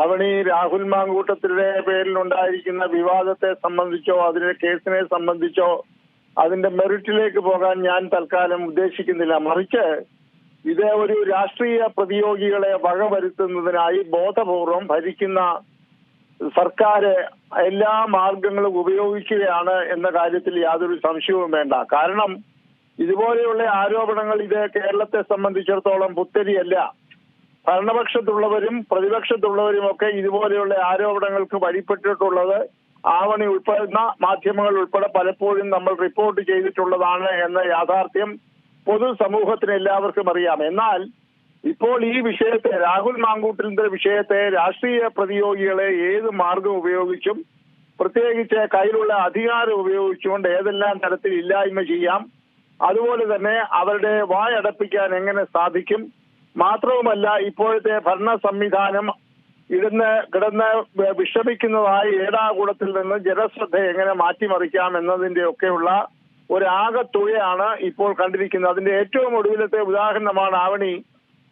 അവണി രാഹുൽ മാങ്കൂട്ടത്തിന്റെ പേരിൽ ഉണ്ടായിരിക്കുന്ന വിവാദത്തെ സംബന്ധിച്ചോ അതിന്റെ കേസിനെ സംബന്ധിച്ചോ അതിന്റെ മെറിറ്റിലേക്ക് പോകാൻ ഞാൻ തൽക്കാലം ഉദ്ദേശിക്കുന്നില്ല. മറിച്ച് ഇത് ഒരു രാഷ്ട്രീയ പ്രതിയോഗികളെ വകവരുത്തുന്നതിനായി ബോധപൂർവം ഭരിക്കുന്ന സർക്കാർ എല്ലാ മാർഗങ്ങളും ഉപയോഗിക്കുകയാണ് എന്ന കാര്യത്തിൽ യാതൊരു സംശയവും വേണ്ട. കാരണം ഇതുപോലെയുള്ള ആരോപണങ്ങൾ ഇത് കേരളത്തെ സംബന്ധിച്ചിടത്തോളം പുത്തരിയല്ല. ഭരണപക്ഷത്തുള്ളവരും പ്രതിപക്ഷത്തുള്ളവരും ഒക്കെ ഇതുപോലെയുള്ള ആരോപണങ്ങൾക്ക് വഴിപ്പെട്ടിട്ടുള്ളത് ആവണി ഉൾപ്പെടുന്ന മാധ്യമങ്ങൾ ഉൾപ്പെടെ പലപ്പോഴും നമ്മൾ റിപ്പോർട്ട് ചെയ്തിട്ടുള്ളതാണ് എന്ന യാഥാർത്ഥ്യം പൊതുസമൂഹത്തിന് എല്ലാവർക്കും അറിയാം. എന്നാൽ ഇപ്പോൾ ഈ വിഷയത്തെ, രാഹുൽ മാങ്കൂട്ടലിന്റെ വിഷയത്തെ രാഷ്ട്രീയ പ്രതിയോഗികളെ ഏത് മാർഗം ഉപയോഗിച്ചും, പ്രത്യേകിച്ച് കയ്യിലുള്ള അധികാരം ഉപയോഗിച്ചുകൊണ്ട് ഏതെല്ലാം തരത്തിൽ ഇല്ലായ്മ ചെയ്യാം, അതുപോലെ തന്നെ അവരുടെ വായടപ്പിക്കാൻ എങ്ങനെ സാധിക്കും, മാത്രവുമല്ല ഇപ്പോഴത്തെ ഭരണ സംവിധാനം കിടന്ന് വിഷമിക്കുന്നതായ ഏടാകൂടത്തിൽ നിന്ന് ജനശ്രദ്ധ എങ്ങനെ മാറ്റിമറിക്കാം എന്നതിന്റെ ഒക്കെയുള്ള ഒരാകത്തുകയാണ് ഇപ്പോൾ കണ്ടിരിക്കുന്നത്. അതിന്റെ ഏറ്റവും ഒടുവിലത്തെ ഉദാഹരണമാണ് ആവണി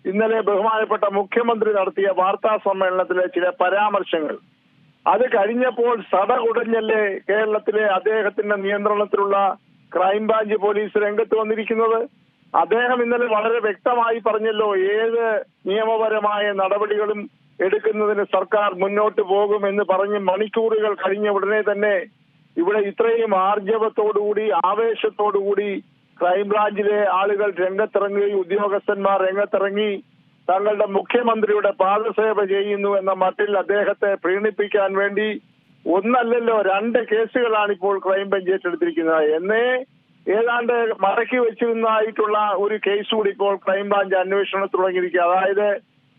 ഇന്നലെ ബഹുമാനപ്പെട്ട മുഖ്യമന്ത്രി നടത്തിയ വാർത്താ സമ്മേളനത്തിലെ ചില പരാമർശങ്ങൾ. അത് കഴിഞ്ഞപ്പോൾ സടകുടഞ്ഞല്ലേ കേരളത്തിലെ അദ്ദേഹത്തിന്റെ നിയന്ത്രണത്തിലുള്ള ക്രൈംബ്രാഞ്ച് പോലീസ് രംഗത്ത് വന്നിരിക്കുന്നത്. അദ്ദേഹം ഇന്നലെ വളരെ വ്യക്തമായി പറഞ്ഞല്ലോ, ഏത് നിയമപരമായ നടപടികളും എടുക്കുന്നതിന് സർക്കാർ മുന്നോട്ട് പോകുമെന്ന് പറഞ്ഞ് മണിക്കൂറുകൾ കഴിഞ്ഞ ഉടനെ തന്നെ ഇവിടെ ഇത്രയും ആർജവത്തോടുകൂടി ആവേശത്തോടുകൂടി ക്രൈംബ്രാഞ്ചിലെ ആളുകൾ രംഗത്തിറങ്ങുകയും ഉദ്യോഗസ്ഥന്മാർ രംഗത്തിറങ്ങി തങ്ങളുടെ മുഖ്യമന്ത്രിയുടെ പാദസേവ ചെയ്യുന്നു എന്ന മട്ടിൽ അദ്ദേഹത്തെ പ്രീണിപ്പിക്കാൻ വേണ്ടി ഒന്നല്ലല്ലോ 2 കേസുകളാണ് ഇപ്പോൾ ക്രൈംബ്രാഞ്ച് ഏറ്റെടുത്തിരിക്കുന്നത്. എന്നേ ഏതാണ്ട് മടക്കി വെച്ചിരുന്നതായിട്ടുള്ള ഒരു കേസ് കൂടി ഇപ്പോൾ ക്രൈംബ്രാഞ്ച് അന്വേഷണം തുടങ്ങിയിരിക്കുക. അതായത്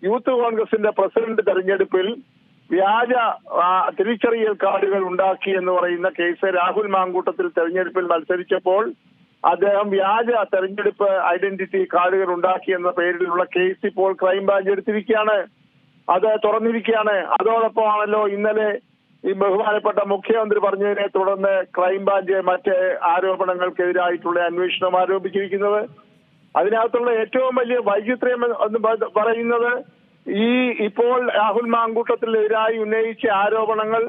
യൂത്ത് കോൺഗ്രസിന്റെ പ്രസിഡന്റ് തെരഞ്ഞെടുപ്പിൽ വ്യാജ തിരിച്ചറിയൽ കാർഡുകൾ ഉണ്ടാക്കി എന്ന് പറയുന്ന കേസ്. രാഹുൽ മാങ്കൂട്ടത്തിൽ തെരഞ്ഞെടുപ്പിൽ മത്സരിച്ചപ്പോൾ അദ്ദേഹം വ്യാജ തെരഞ്ഞെടുപ്പ് ഐഡന്റിറ്റി കാർഡുകൾ ഉണ്ടാക്കി എന്ന പേരിലുള്ള കേസ് ഇപ്പോൾ ക്രൈംബ്രാഞ്ച് എടുത്തിരിക്കുകയാണ്, അത് തുറന്നിരിക്കുകയാണ്. അതോടൊപ്പമാണല്ലോ ഇന്നലെ ഈ ബഹുമാനപ്പെട്ട മുഖ്യമന്ത്രി പറഞ്ഞതിനെ തുടർന്ന് ക്രൈംബ്രാഞ്ച് മറ്റ് ആരോപണങ്ങൾക്കെതിരായിട്ടുള്ള അന്വേഷണം ആരോപിച്ചിരിക്കുന്നത്. അതിനകത്തുള്ള ഏറ്റവും വലിയ വൈചിത്ര്യം എന്ന് പറയുന്നത് ഇപ്പോൾ രാഹുൽ മാങ്കൂട്ടത്തിനെതിരായി ഉന്നയിച്ച ആരോപണങ്ങൾ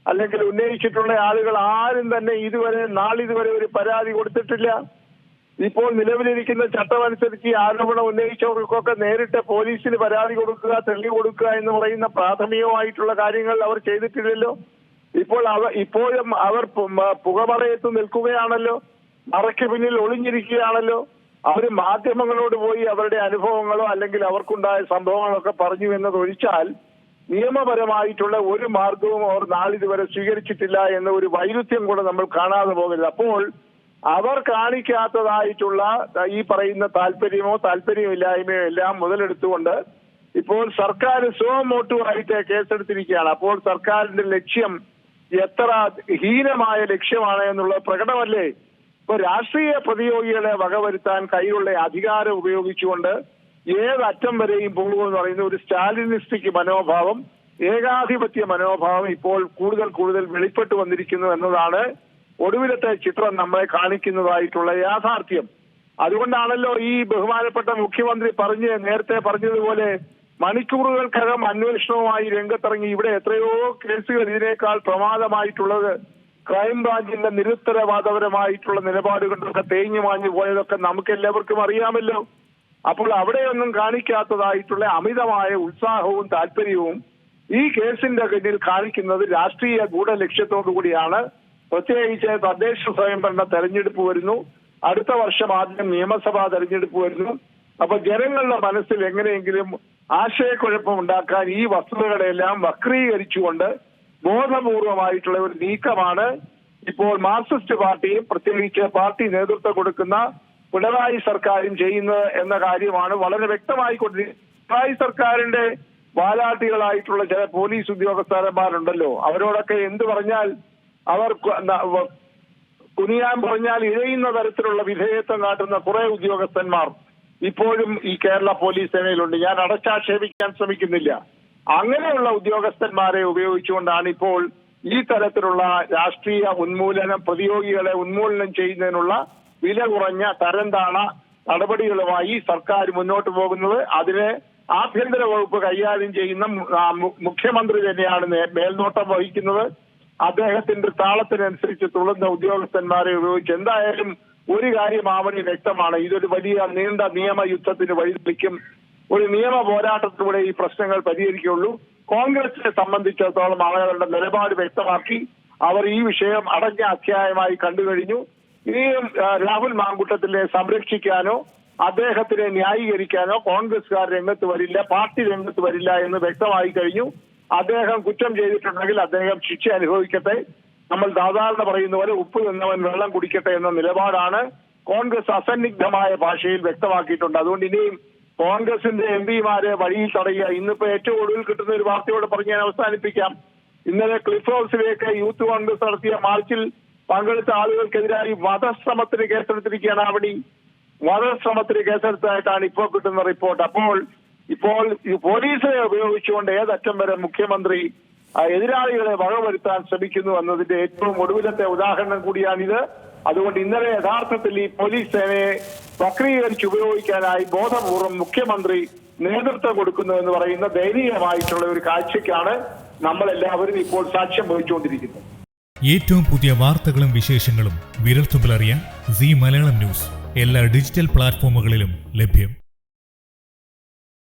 അല്ലെങ്കിൽ ഉന്നയിച്ചിട്ടുള്ള ആളുകൾ ആരും തന്നെ നാളിതുവരെ ഒരു പരാതി കൊടുത്തിട്ടില്ല. ഇപ്പോൾ നിലവിലിരിക്കുന്ന ചട്ടമനുസരിച്ച് ഈ ആരോപണം ഉന്നയിച്ചവർക്കൊക്കെ നേരിട്ട് പോലീസിന് പരാതി കൊടുക്കുക, തെളിവ് കൊടുക്കുക എന്ന് പറയുന്ന പ്രാഥമികമായിട്ടുള്ള കാര്യങ്ങൾ അവർ ചെയ്തിട്ടില്ലല്ലോ. ഇപ്പോഴും അവർ പുകമറയത്ത് നിൽക്കുകയാണല്ലോ, മറയ്ക്ക് പിന്നിൽ ഒളിഞ്ഞിരിക്കുകയാണല്ലോ. അവർ മാധ്യമങ്ങളോട് പോയി അവരുടെ അനുഭവങ്ങളോ അല്ലെങ്കിൽ അവർക്കുണ്ടായ സംഭവങ്ങളൊക്കെ പറഞ്ഞു എന്നതൊഴിച്ചാൽ നിയമപരമായിട്ടുള്ള ഒരു മാർഗവും അവർ നാളിതുവരെ സ്വീകരിച്ചിട്ടില്ല എന്ന ഒരു വൈരുദ്ധ്യം കൂടെ നമ്മൾ കാണാതെ പോകരുത്. അപ്പോൾ അവർ കാണിക്കാത്തതായിട്ടുള്ള ഈ പറയുന്ന താല്പര്യമില്ലായ്മയോ എല്ലാം മുതലെടുത്തുകൊണ്ട് ഇപ്പോൾ സർക്കാർ സുമോട്ടുമായിട്ട് കേസെടുത്തിരിക്കുകയാണ്. അപ്പോൾ സർക്കാരിന്റെ ലക്ഷ്യം എത്ര ഹീനമായ ലക്ഷ്യമാണ് എന്നുള്ളത് പ്രകടമല്ലേ? ഇപ്പൊ രാഷ്ട്രീയ പ്രതിയോഗികളെ വകവരുത്താൻ കയ്യിലുള്ള അധികാരം ഉപയോഗിച്ചുകൊണ്ട് ഏതറ്റം വരെയും പോകുമെന്ന് പറയുന്ന ഒരു സ്റ്റാലിനിസ്റ്റിക് മനോഭാവം, ഏകാധിപത്യ മനോഭാവം ഇപ്പോൾ കൂടുതൽ വെളിപ്പെട്ടു വന്നിരിക്കുന്നു എന്നതാണ് ഒടുവിലത്തെ ചിത്രം നമ്മളെ കാണിക്കുന്നതായിട്ടുള്ള യാഥാർത്ഥ്യം. അതുകൊണ്ടാണല്ലോ ഈ ബഹുമാനപ്പെട്ട മുഖ്യമന്ത്രി നേരത്തെ പറഞ്ഞതുപോലെ മണിക്കൂറുകൾക്കകം അന്വേഷണവുമായി രംഗത്തിറങ്ങി. ഇവിടെ എത്രയോ കേസുകൾ ഇതിനേക്കാൾ പ്രമാദമായിട്ടുള്ളത്, ക്രൈംബ്രാഞ്ചിന്റെ നിരുത്തരവാദപരമായിട്ടുള്ള നിലപാടുകളൊക്കെ തേഞ്ഞു മാഞ്ഞു പോയതൊക്കെ നമുക്ക് എല്ലാവർക്കും അറിയാമല്ലോ. അപ്പോൾ അവിടെയൊന്നും കാണിക്കാത്തതായിട്ടുള്ള അമിതമായ ഉത്സാഹവും താല്പര്യവും ഈ കേസിന്റെ പിന്നിൽ കാണിക്കുന്നത് രാഷ്ട്രീയ ഗൂഢലക്ഷ്യത്തോടു കൂടിയാണ്. പ്രത്യേകിച്ച് തദ്ദേശ സ്വയംഭരണ തെരഞ്ഞെടുപ്പ് വരുന്നു, അടുത്ത വർഷം ആദ്യം നിയമസഭാ തെരഞ്ഞെടുപ്പ് വരുന്നു. അപ്പൊ ജനങ്ങളുടെ മനസ്സിൽ എങ്ങനെയെങ്കിലും ആശയക്കുഴപ്പം ഉണ്ടാക്കാൻ ഈ വസ്തുതകളെല്ലാം വക്രീകരിച്ചുകൊണ്ട് ബോധപൂർവമായിട്ടുള്ള ഒരു നീക്കമാണ് ഇപ്പോൾ മാർക്സിസ്റ്റ് പാർട്ടിയും പ്രത്യേകിച്ച് പാർട്ടി നേതൃത്വം കൊടുക്കുന്ന പിണറായി സർക്കാരും ചെയ്യുന്നത് എന്ന കാര്യമാണ് വളരെ വ്യക്തമായിക്കൊണ്ടിരിക്കുന്നത്. പിണറായി സർക്കാരിന്റെ വാലാട്ടികളായിട്ടുള്ള ചില പോലീസ് ഉദ്യോഗസ്ഥന്മാരുണ്ടല്ലോ, അവരോടൊക്കെ എന്ത് പറഞ്ഞാൽ അവർ കുനിയാൻ പറഞ്ഞാൽ ഇഴയുന്ന തരത്തിലുള്ള വിധേയത്വം കാട്ടുന്ന കുറെ ഉദ്യോഗസ്ഥന്മാർ ഇപ്പോഴും ഈ കേരള പോലീസ് സേനയിലുണ്ട്. ഞാൻ അടച്ചാക്ഷേപിക്കാൻ ശ്രമിക്കുന്നില്ല. അങ്ങനെയുള്ള ഉദ്യോഗസ്ഥന്മാരെ ഉപയോഗിച്ചുകൊണ്ടാണ് ഇപ്പോൾ ഈ തരത്തിലുള്ള രാഷ്ട്രീയ പ്രതിയോഗികളെ ഉന്മൂലനം ചെയ്യുന്നതിനുള്ള വില കുറഞ്ഞ തരംതാണ നടപടികളുമായി സർക്കാർ മുന്നോട്ട് പോകുന്നത്. അതിന് ആഭ്യന്തര വകുപ്പ് കൈകാര്യം ചെയ്യുന്ന മുഖ്യമന്ത്രി തന്നെയാണ് മേൽനോട്ടം വഹിക്കുന്നത്. അദ്ദേഹത്തിന്റെ താളത്തിനനുസരിച്ച് തുള്ളുന്ന ഉദ്യോഗസ്ഥന്മാരെ ഉപയോഗിച്ച് എന്തായാലും ഒരു കാര്യം ആവണി വ്യക്തമാണ്. ഇതൊരു വലിയ നീണ്ട നിയമയുദ്ധത്തിന് വഴിതെളിക്കും. ഒരു നിയമ പോരാട്ടത്തിലൂടെ ഈ പ്രശ്നങ്ങൾ പരിഹരിക്കുള്ളൂ. കോൺഗ്രസിനെ സംബന്ധിച്ചിടത്തോളം ആളുകളുടെ നിലപാട് വ്യക്തമാക്കി. അവർ ഈ വിഷയം അടഞ്ഞ അധ്യായമായി കണ്ടു കഴിഞ്ഞു. ഇനിയും രാഹുൽ മാങ്കൂട്ടത്തിനെ സംരക്ഷിക്കാനോ അദ്ദേഹത്തിനെ ന്യായീകരിക്കാനോ കോൺഗ്രസ്സുകാർ രംഗത്ത് വരില്ല, പാർട്ടി രംഗത്ത് വരില്ല എന്ന് വ്യക്തമായി കഴിഞ്ഞു. അദ്ദേഹം കുറ്റം ചെയ്തിട്ടുണ്ടെങ്കിൽ അദ്ദേഹം ശിക്ഷ അനുഭവിക്കട്ടെ. നമ്മൾ സാധാരണ പറയുന്ന പോലെ ഉപ്പ് നിന്നവൻ വെള്ളം കുടിക്കട്ടെ എന്ന നിലപാടാണ് കോൺഗ്രസ് അസന്നിഗ്ധമായ ഭാഷയിൽ വ്യക്തമാക്കിയിട്ടുണ്ട്. അതുകൊണ്ട് ഇനിയും കോൺഗ്രസിന്റെ എംപിമാരെ വഴിയിൽ തടയുക. ഇന്നിപ്പോ ഏറ്റവും ഒടുവിൽ കിട്ടുന്ന ഒരു വാർത്തയോട് പറഞ്ഞ് ഞാൻ അവസാനിപ്പിക്കാം. ഇന്നലെ ക്ലിഫ് ഹൗസിലേക്ക് യൂത്ത് കോൺഗ്രസ് നടത്തിയ മാർച്ചിൽ പങ്കെടുത്ത ആളുകൾക്കെതിരായി വധശ്രമത്തിന് കേസെടുത്തിരിക്കുകയാണ്. അവിടെ വധശ്രമത്തിന് കേസെടുത്തതായിട്ടാണ് ഇപ്പോൾ കിട്ടുന്ന റിപ്പോർട്ട്. ഇപ്പോൾ പോലീസിനെ ഉപയോഗിച്ചുകൊണ്ട് ഏതറ്റം വരെ മുഖ്യമന്ത്രി എതിരാളികളെ വകവരുത്താൻ ശ്രമിക്കുന്നു എന്നതിന്റെ ഏറ്റവും ഒടുവിലത്തെ ഉദാഹരണം കൂടിയാണിത്. അതുകൊണ്ട് ഇന്നലെ യഥാർത്ഥത്തിൽ ഈ പോലീസ് സേനയെ വക്രീകരിച്ച് ഉപയോഗിക്കാനായി ബോധപൂർവം മുഖ്യമന്ത്രി നേതൃത്വം കൊടുക്കുന്നു എന്ന് പറയുന്ന ദയനീയമായിട്ടുള്ള ഒരു കാഴ്ചയ്ക്കാണ് നമ്മളെല്ലാവരും ഇപ്പോൾ സാക്ഷ്യം വഹിച്ചുകൊണ്ടിരിക്കുന്നത്. ഏറ്റവും പുതിയ വാർത്തകളും വിശേഷങ്ങളും വിരൽത്തുമ്പിലറിയാൻ സീ മലയാളം ന്യൂസ് എല്ലാ ഡിജിറ്റൽ പ്ലാറ്റ്ഫോമുകളിലും ലഭ്യം.